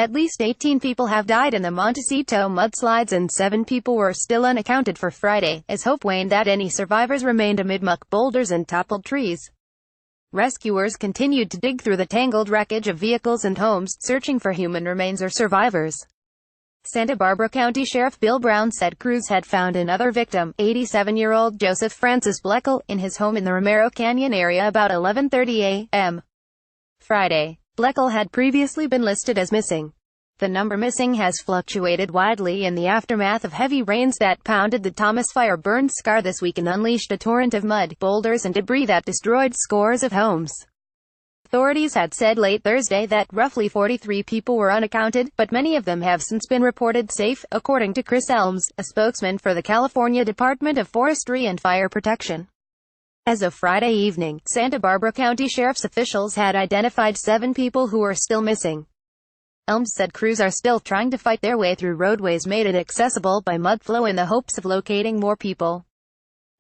At least 18 people have died in the Montecito mudslides and 7 people were still unaccounted for Friday, as hope waned that any survivors remained amid muck, boulders and toppled trees. Rescuers continued to dig through the tangled wreckage of vehicles and homes, searching for human remains or survivors. Santa Barbara County Sheriff Bill Brown said crews had found another victim, 87-year-old Joseph Francis Bleckel, in his home in the Romero Canyon area about 11:30 a.m. Friday. Bleckel had previously been listed as missing. The number missing has fluctuated widely in the aftermath of heavy rains that pounded the Thomas fire-burned scar this week and unleashed a torrent of mud, boulders and debris that destroyed scores of homes. Authorities had said late Thursday that roughly 43 people were unaccounted, but many of them have since been reported safe, according to Chris Elms, a spokesman for the California Department of Forestry and Fire Protection. As of Friday evening, Santa Barbara County Sheriff's officials had identified 7 people who are still missing. Elms said crews are still trying to fight their way through roadways made inaccessible by mud flow in the hopes of locating more people.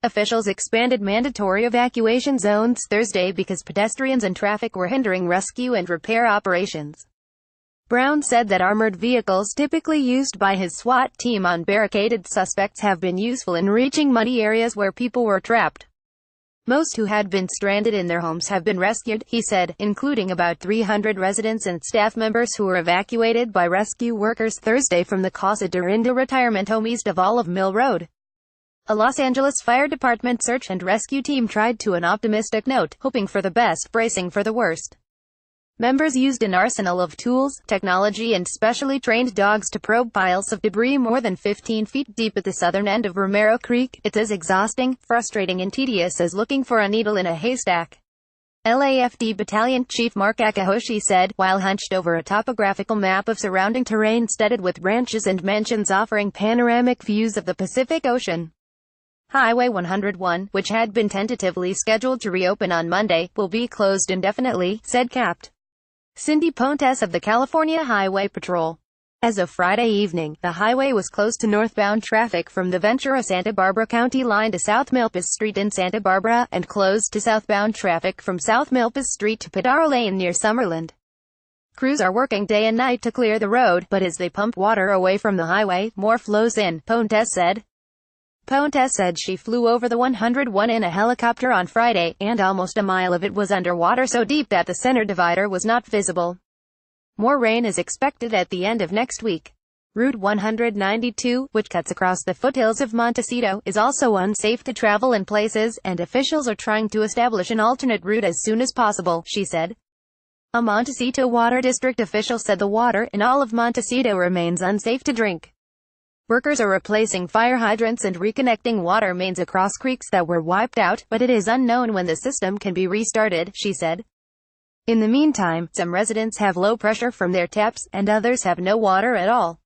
Officials expanded mandatory evacuation zones Thursday because pedestrians and traffic were hindering rescue and repair operations. Brown said that armored vehicles typically used by his SWAT team on barricaded suspects have been useful in reaching muddy areas where people were trapped. Most who had been stranded in their homes have been rescued, he said, including about 300 residents and staff members who were evacuated by rescue workers Thursday from the Casa Dorinda retirement home east of Olive Mill Road. A Los Angeles Fire Department search and rescue team tried to an optimistic note, hoping for the best, bracing for the worst. Members used an arsenal of tools, technology and specially trained dogs to probe piles of debris more than 15 feet deep at the southern end of Romero Creek. It's as exhausting, frustrating and tedious as looking for a needle in a haystack. LAFD Battalion Chief Mark Akahoshi said, while hunched over a topographical map of surrounding terrain studded with ranches and mansions offering panoramic views of the Pacific Ocean. Highway 101, which had been tentatively scheduled to reopen on Monday, will be closed indefinitely, said Capt. Cindy Pontes of the California Highway Patrol. As of Friday evening, the highway was closed to northbound traffic from the Ventura-Santa Barbara County line to South Milpas Street in Santa Barbara, and closed to southbound traffic from South Milpas Street to Padaro Lane near Summerland. Crews are working day and night to clear the road, but as they pump water away from the highway, more flows in, Pontes said. Pontes said she flew over the 101 in a helicopter on Friday, and almost a mile of it was underwater so deep that the center divider was not visible. More rain is expected at the end of next week. Route 192, which cuts across the foothills of Montecito, is also unsafe to travel in places, and officials are trying to establish an alternate route as soon as possible, she said. A Montecito Water District official said the water in all of Montecito remains unsafe to drink. Workers are replacing fire hydrants and reconnecting water mains across creeks that were wiped out, but it is unknown when the system can be restarted, she said. In the meantime, some residents have low pressure from their taps, and others have no water at all.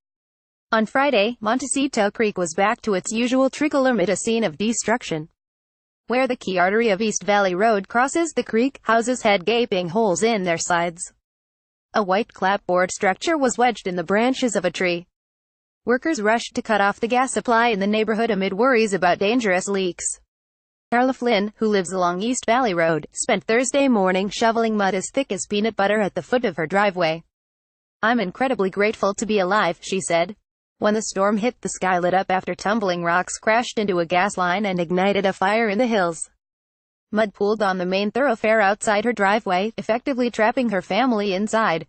On Friday, Montecito Creek was back to its usual trickle amid a scene of destruction. Where the key artery of East Valley Road crosses the creek, houses had gaping holes in their sides. A white clapboard structure was wedged in the branches of a tree. Workers rushed to cut off the gas supply in the neighborhood amid worries about dangerous leaks. Carla Flynn, who lives along East Valley Road, spent Thursday morning shoveling mud as thick as peanut butter at the foot of her driveway. I'm incredibly grateful to be alive, she said. When the storm hit, the sky lit up after tumbling rocks crashed into a gas line and ignited a fire in the hills. Mud pooled on the main thoroughfare outside her driveway, effectively trapping her family inside.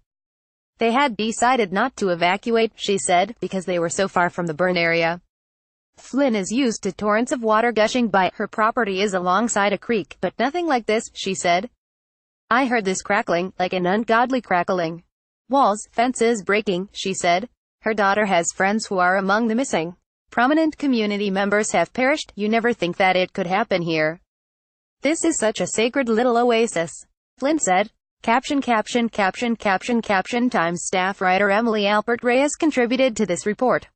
They had decided not to evacuate, she said, because they were so far from the burn area. Flynn is used to torrents of water gushing by. Her property is alongside a creek, but nothing like this, she said. I heard this crackling, like an ungodly crackling. Walls, fences breaking, she said. Her daughter has friends who are among the missing. Prominent community members have perished. You never think that it could happen here. This is such a sacred little oasis, Flynn said. Caption Times staff writer Emily Alpert Reyes contributed to this report.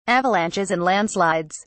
Avalanches and landslides.